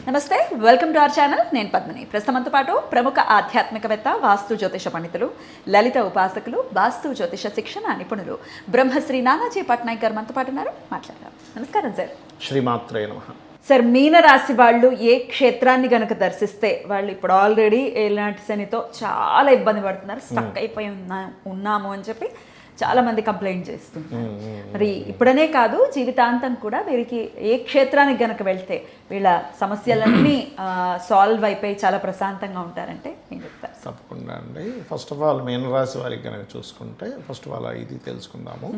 నమస్తే, welcome to our channel. నేను పద్మిని. ప్రస్తుతంతో పాటు ప్రముఖ ఆధ్యాత్మికవేత్త, వాస్తు జ్యోతిష పండితులు, లలిత ఉపాసకులు, వాస్తు జ్యోతిష శిక్షణ నిపుణులు బ్రహ్మశ్రీ నానాజీ పట్నాయక్ గారు మనతో పాటు ఉన్నారు. మాట్లాడదాం. నమస్కారం సార్. శ్రీమాత్రే నమః. సార్, మీనరాశి వాళ్ళు ఏ క్షేత్రాన్ని గనక దర్శిస్తే వాళ్ళు ఇప్పుడు ఆల్రెడీ ఏలాంటి శనితో చాలా ఇబ్బంది పడుతున్నారు, స్టక్ అయిపోయి ఉన్నాము అని చెప్పి చాలా మంది కంప్లైంట్ చేస్తున్నారు. మరి ఇప్పుడనే కాదు, జీవితాంతం కూడా వీరికి ఏ క్షేత్రానికి గనక వెళ్తే వీళ్ళ సమస్యలన్నీ సాల్వ్ అయిపోయి చాలా ప్రశాంతంగా ఉంటారంటే ఏం చెప్తారు? తప్పకుండా అండి. ఫస్ట్ ఆఫ్ ఆల్ మీనరాశి వారికి కనుక చూసుకుంటే ఫస్ట్ ఆఫ్ ఆల్ ఇది తెలుసుకుందాము.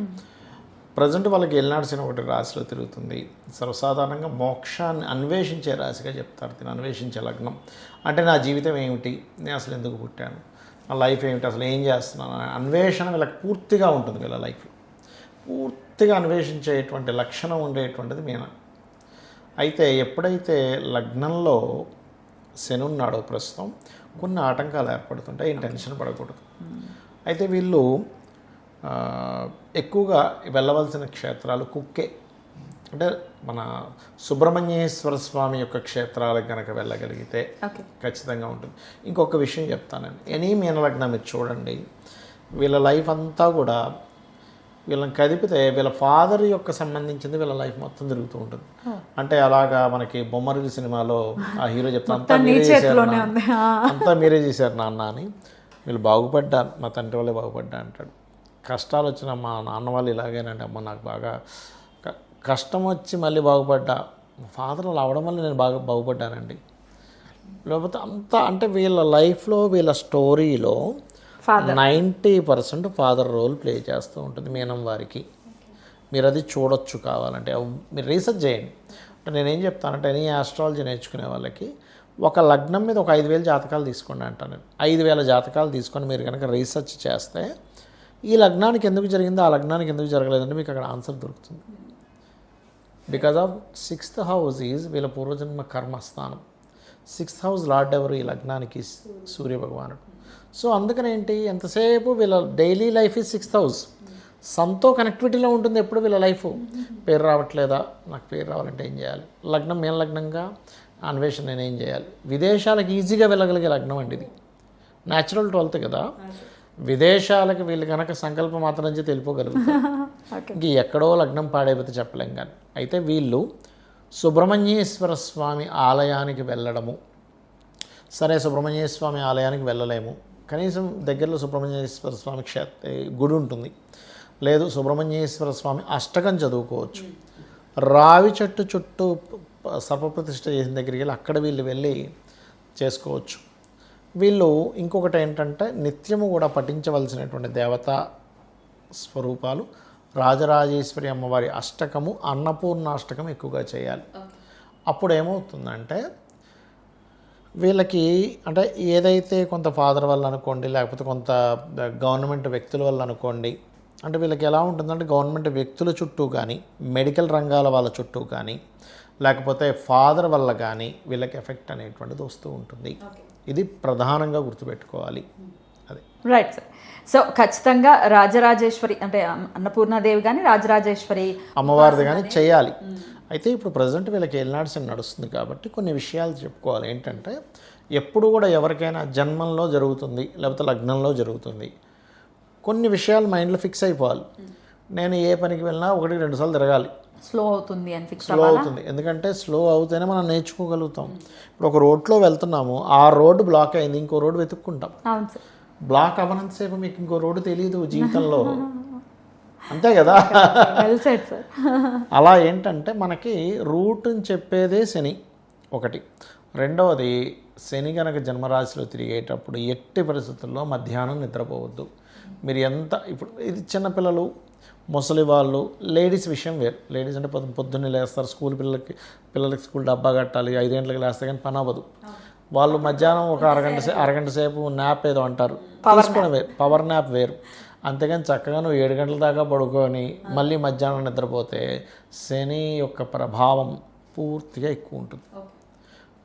ప్రజెంట్ వాళ్ళకి ఏలినాడ్సిన ఒకటి రాశిలో తిరుగుతుంది. సర్వసాధారణంగా మోక్షాన్ని అన్వేషించే రాశిగా చెప్తారు. దీన్ని అన్వేషించే లగ్నం. అంటే నా జీవితం ఏమిటి, నేను అసలు ఎందుకు పుట్టాను, నా లైఫ్ ఏమిటి, అసలు ఏం చేస్తున్నాను అనే అన్వేషణ వీళ్ళకి పూర్తిగా ఉంటుంది. వీళ్ళ లైఫ్ పూర్తిగా అన్వేషించేటువంటి లక్షణం ఉండేటువంటిది మీన. అయితే ఎప్పుడైతే లగ్నంలో శని ఉన్నాడో ప్రస్తుతం కొన్ని ఆటంకాలు ఏర్పడుతుంటాయి. ఏం టెన్షన్ పడకూడదు. అయితే వీళ్ళు ఎక్కువగా వెళ్ళవలసిన క్షేత్రాలు కుక్కే, అంటే మన సుబ్రహ్మణ్యేశ్వర స్వామి యొక్క క్షేత్రాలకు కనుక వెళ్ళగలిగితే ఖచ్చితంగా ఉంటుంది. ఇంకొక విషయం చెప్తానండి. ఎనీ మీనలగ్నం మీరు చూడండి, వీళ్ళ లైఫ్ అంతా కూడా వీళ్ళని కదిపితే వీళ్ళ ఫాదర్ యొక్క సంబంధించింది వీళ్ళ లైఫ్ మొత్తం తిరుగుతూ ఉంటుంది. అంటే అలాగా మనకి బొమ్మరిల్లు సినిమాలో ఆ హీరో చెప్తాను, అంతా మీరే చేశారు నాన్న అని. వీళ్ళు బాగుపడ్డారు, మా తండ్రి వాళ్ళే బాగుపడ్డా అంటాడు. కష్టాలు వచ్చిన మా నాన్న వాళ్ళు ఇలాగేనండి, అమ్మ నాకు బాగా కష్టం వచ్చి మళ్ళీ బాగుపడ్డా, ఫాదర్ అలా అవడం వల్ల నేను బాగా బాగుపడ్డానండి. లేకపోతే అంతా అంటే వీళ్ళ లైఫ్లో వీళ్ళ స్టోరీలో 90% ఫాదర్ రోల్ ప్లే చేస్తూ ఉంటుంది మీనం వారికి. మీరు అది చూడొచ్చు. కావాలంటే మీరు రీసెర్చ్ చేయండి. అంటే నేనేం చెప్తానంటే, ఎనీ ఆస్ట్రాలజీ నేర్చుకునే వాళ్ళకి ఒక లగ్నం మీద ఒక 5,000 జాతకాలు తీసుకోండి అంటాను నేను. 5,000 జాతకాలు తీసుకొని మీరు కనుక రీసెర్చ్ చేస్తే ఈ లగ్నానికి ఎందుకు జరిగిందో, ఆ లగ్నానికి ఎందుకు జరగలేదంటే మీకు అక్కడ ఆన్సర్ దొరుకుతుంది. Because of 6th house is వీళ్ళ పూర్వజన్మ కర్మస్థానం. 6th హౌస్ లార్డ్ ఎవరు ఈ లగ్నానికి? సూర్యభగవానుడు. సో అందుకని ఏంటి, ఎంతసేపు వీళ్ళ daily life is 6th house. సన్తో కనెక్టివిటీలో ఉంటుంది ఎప్పుడు వీళ్ళ లైఫ్. పేరు రావట్లేదా, నాకు పేరు రావాలంటే ఏం చేయాలి? లగ్నం మేన లగ్నంగా అన్వేషణ నేను ఏం చేయాలి? విదేశాలకు ఈజీగా వెళ్ళగలిగే లగ్నం అండి ఇది. న్యాచురల్ 12th కదా. విదేశాలకు వీళ్ళు కనుక సంకల్పం మాత్రం నుంచి తెలిపోగలుగుతారు. ఇంక ఎక్కడో లగ్నం పాడైపోతే చెప్పలేం. కానీ అయితే వీళ్ళు సుబ్రహ్మణ్యేశ్వర స్వామి ఆలయానికి వెళ్ళడము. సరే, సుబ్రహ్మణ్యేశ్వర స్వామి ఆలయానికి వెళ్ళలేము, కనీసం దగ్గరలో సుబ్రహ్మణ్యేశ్వర స్వామి గుడి ఉంటుంది. లేదు, సుబ్రహ్మణ్యేశ్వర స్వామి అష్టకం చదువుకోవచ్చు. రావి చెట్టు చుట్టూ సర్పప్రతిష్ఠ చేసిన దగ్గరికి వెళ్ళి అక్కడ వీళ్ళు వెళ్ళి చేసుకోవచ్చు. వీళ్ళు ఇంకొకటి ఏంటంటే, నిత్యము కూడా పఠించవలసినటువంటి దేవతా స్వరూపాలు రాజరాజేశ్వరి అమ్మవారి అష్టకము, అన్నపూర్ణాష్టకం ఎక్కువగా చేయాలి. అప్పుడు ఏమవుతుందంటే వీళ్ళకి అంటే ఏదైతే కొంత ఫాదర్ వల్ల అనుకోండి, లేకపోతే కొంత గవర్నమెంట్ వ్యక్తుల వల్ల అనుకోండి, అంటే వీళ్ళకి ఎలా ఉంటుందంటే గవర్నమెంట్ వ్యక్తుల చుట్టూ కానీ, మెడికల్ రంగాల వాళ్ళ చుట్టూ కానీ, లేకపోతే ఫాదర్ వల్ల కానీ వీళ్ళకి ఎఫెక్ట్ అనేటువంటిది వస్తూ ఉంటుంది. ఇది ప్రధానంగా గుర్తుపెట్టుకోవాలి. అది రైట్ సార్. సో ఖచ్చితంగా రాజరాజేశ్వరి అంటే అన్నపూర్ణాదేవి కానీ రాజరాజేశ్వరి అమ్మవారిది కానీ చేయాలి. అయితే ఇప్పుడు ప్రజెంట్ వీళ్ళకి ఏలినాడ్స్ నడుస్తుంది కాబట్టి కొన్ని విషయాలు చెప్పుకోవాలి. ఏంటంటే, ఎప్పుడు కూడా ఎవరికైనా జన్మంలో జరుగుతుంది, లేకపోతే లగ్నంలో జరుగుతుంది. కొన్ని విషయాలు మైండ్లో ఫిక్స్ అయిపోవాలి. నేను ఏ పనికి వెళ్ళినా 1-2 సార్లు తిరగాలి. స్లో అవుతుంది అని ఫిక్స్ స్లో అవుతుంది. ఎందుకంటే స్లో అవుతేనే మనం నేర్చుకోగలుగుతాం. ఇప్పుడు ఒక రోడ్లో వెళ్తున్నాము, ఆ రోడ్డు బ్లాక్ అయింది, ఇంకో రోడ్డు వెతుక్కుంటాం. బ్లాక్ అవ్వనంతసేపు మీకు ఇంకో రోడ్డు తెలియదు జీవితంలో, అంతే కదా. అలా ఏంటంటే మనకి రూట్ని చెప్పేదే శని ఒకటి. రెండవది, శని కనుక జన్మరాశిలో తిరిగేటప్పుడు ఎట్టి పరిస్థితుల్లో మధ్యాహ్నం నిద్రపోవద్దు. మీరు ఎంత ఇప్పుడు ఇది చిన్నపిల్లలు, ముసలి వాళ్ళు, లేడీస్ విషయం వేరు. లేడీస్ అంటే పొద్దున్నే లేస్తారు, పిల్లలకి స్కూల్ డబ్బా కట్టాలి, 5 గంటలకు లేస్తే కానీ పని అవ్వదు. వాళ్ళు మధ్యాహ్నం ఒక అరగంట సేపు న్యాప్ ఏదో అంటారు, తీసుకోవడం వేరు, పవర్ న్యాప్ వేరు. అంతేగాని చక్కగా నువ్వు 7 గంటల దాకా పడుకొని మళ్ళీ మధ్యాహ్నం నిద్రపోతే శని యొక్క ప్రభావం పూర్తిగా ఎక్కువ ఉంటుంది.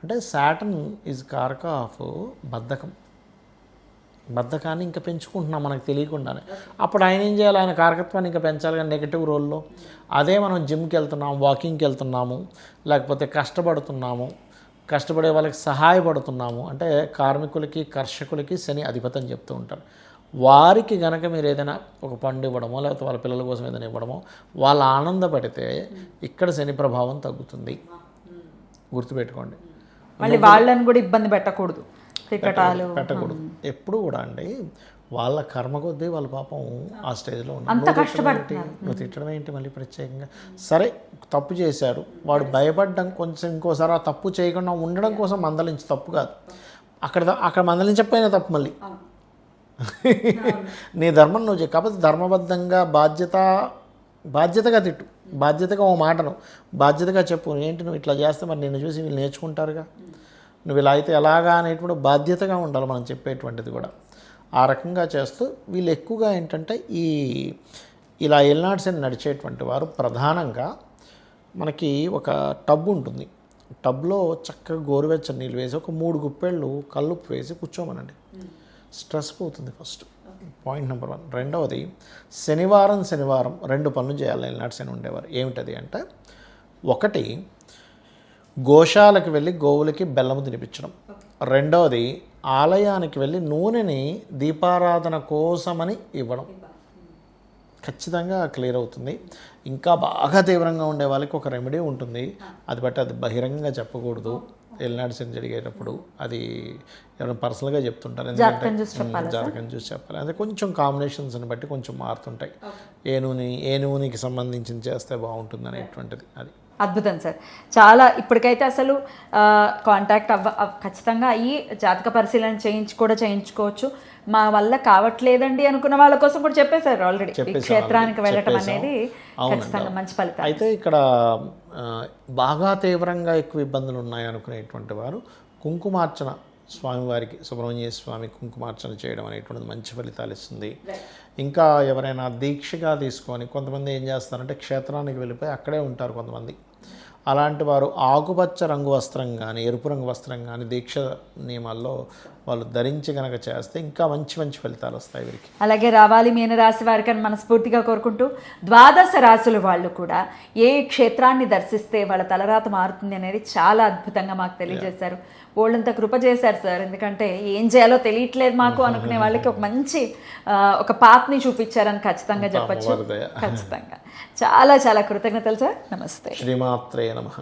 అంటే సాటర్న్ ఈజ్ కారక ఆఫ్ బద్ధకం. బద్ధకాన్ని ఇంకా పెంచుకుంటున్నాం మనకు తెలియకుండానే. అప్పుడు ఆయన ఏం చేయాలి, ఆయన కారకత్వాన్ని ఇంకా పెంచాలి కానీ నెగిటివ్ రోల్లో. అదే మనం జిమ్కి వెళ్తున్నాము, వాకింగ్కి వెళ్తున్నాము, లేకపోతే కష్టపడుతున్నాము, కష్టపడే వాళ్ళకి సహాయపడుతున్నాము అంటే కార్మికులకి కర్షకులకి శని అధిపతి అని చెప్తూ ఉంటారు. వారికి గనక మీరు ఏదైనా ఒక పండు ఇవ్వడమో లేకపోతే వాళ్ళ పిల్లల కోసం ఏదైనా ఇవ్వడమో వాళ్ళు ఆనందపడితే ఇక్కడ శని ప్రభావం తగ్గుతుంది. గుర్తుపెట్టుకోండి. మళ్ళీ వాళ్ళని కూడా ఇబ్బంది పెట్టకూడదు, పెట్టకూడదు. ఎప్పుడు కూడా అండి వాళ్ళ కర్మ కొద్దీ వాళ్ళ పాపం ఆ స్టేజ్లో అంత కష్టపడుతున్నారు. నువ్వు తిట్టడం ఏంటి మళ్ళీ ప్రత్యేకంగా? సరే తప్పు చేశాడు, వాడు భయపడడం కొంచెం ఇంకోసారి ఆ తప్పు చేయకుండా ఉండడం కోసం మందలించి తప్పు కాదు. అక్కడ మందలించకపోయినా తప్పు మళ్ళీ నీ ధర్మం నువ్వు చేయి. కాకపోతే ధర్మబద్ధంగా బాధ్యతగా తిట్టు, బాధ్యతగా ఓ మాటను బాధ్యతగా చెప్పు. ఏంటి నువ్వు ఇట్లా చేస్తే మరి నిన్ను చూసి వీళ్ళు నేర్చుకుంటారుగా, నువ్వు ఇలా అయితే ఎలాగా అనేటువంటి బాధ్యతగా ఉండాలి మనం చెప్పేటువంటిది కూడా. ఆ రకంగా చేస్తూ వీళ్ళు ఎక్కువగా ఏంటంటే ఇలా ఎల్నాడ్స్ అని నడిచేటువంటి వారు ప్రధానంగా మనకి ఒక టబ్ ఉంటుంది. టబ్లో చక్కగా గోరువెచ్చని నీళ్ళు వేసి ఒక 3 గుప్పెళ్ళు కల్లుప్పు వేసి కూర్చోమనండి. స్ట్రెస్ పోతుంది ఫస్ట్, పాయింట్ నెంబర్ 1. రెండవది శనివారం 2 పనులు చేయాలి ఎల్నాడ్స్ అని ఉండేవారు. ఏమిటది అంటే, ఒకటి గోశాలకు వెళ్ళి గోవులకి బెల్లము తినిపించడం. రెండవది ఆలయానికి వెళ్ళి నూనెని దీపారాధన కోసమని ఇవ్వడం. ఖచ్చితంగా క్లియర్ అవుతుంది. ఇంకా బాగా తీవ్రంగా ఉండే వాళ్ళకి ఒక రెమెడీ ఉంటుంది, అది బహిరంగంగా చెప్పకూడదు. ఎల్నాడ్స్ అని జరిగేటప్పుడు అది ఎవరైనా పర్సనల్గా చెప్తుంటారు, ఎందుకంటే జాతకం చూసి చెప్పాలి. అదే కొంచెం కాంబినేషన్స్ని బట్టి కొంచెం మారుతుంటాయి. ఏ నూనెకి సంబంధించి చేస్తే బాగుంటుంది అనేటువంటిది. అది అద్భుతం సార్. చాలా ఇప్పటికైతే అసలు కాంటాక్ట్ ఖచ్చితంగా అయ్యి జాతక పరిశీలన చేయించుకోవచ్చు. మా వల్ల కావట్లేదండి అనుకున్న వాళ్ళ కోసం కూడా చెప్పేశారు ఆల్రెడీ. ఈ క్షేత్రానికి వెళ్ళటం అనేది ఖచ్చితంగా మంచి ఫలితం. అయితే ఇక్కడ బాగా తీవ్రంగా ఎక్కువ ఇబ్బందులు ఉన్నాయి అనుకునేటువంటి వారు కుంకుమార్చన స్వామివారికి, సుబ్రహ్మణ్య స్వామి కుంకుమార్చన చేయడం అనేటువంటిది మంచి ఫలితాలు ఇస్తుంది. ఇంకా ఎవరైనా దీక్షగా తీసుకొని, కొంతమంది ఏం చేస్తారంటే క్షేత్రానికి వెళ్ళిపోయి అక్కడే ఉంటారు కొంతమంది. అలాంటి వారు ఆకుపచ్చ రంగు వస్త్రం కానీ ఎరుపు రంగు వస్త్రం కానీ దీక్ష నియమాల్లో వాళ్ళు ధరించి కనుక చేస్తే ఇంకా మంచి ఫలితాలు వస్తాయి వీరికి. అలాగే రావాలి మీనరాశి వారికి అని మనస్ఫూర్తిగా కోరుకుంటూ, ద్వాదశ రాశుల వాళ్ళు కూడా ఏ క్షేత్రాన్ని దర్శిస్తే వాళ్ళ తలరాత మారుతుంది అనేది చాలా అద్భుతంగా మాకు తెలియజేశారు. వాళ్ళంతా కృప చేశారు సార్. ఎందుకంటే ఏం చేయాలో తెలియట్లేదు మాకు అనుకునే వాళ్ళకి ఒక మంచి ఒక పాత్ని చూపించారని ఖచ్చితంగా చెప్పచ్చు. ఖచ్చితంగా చాలా కృతజ్ఞతలు సార్. నమస్తే. శ్రీమాత్రే నమః.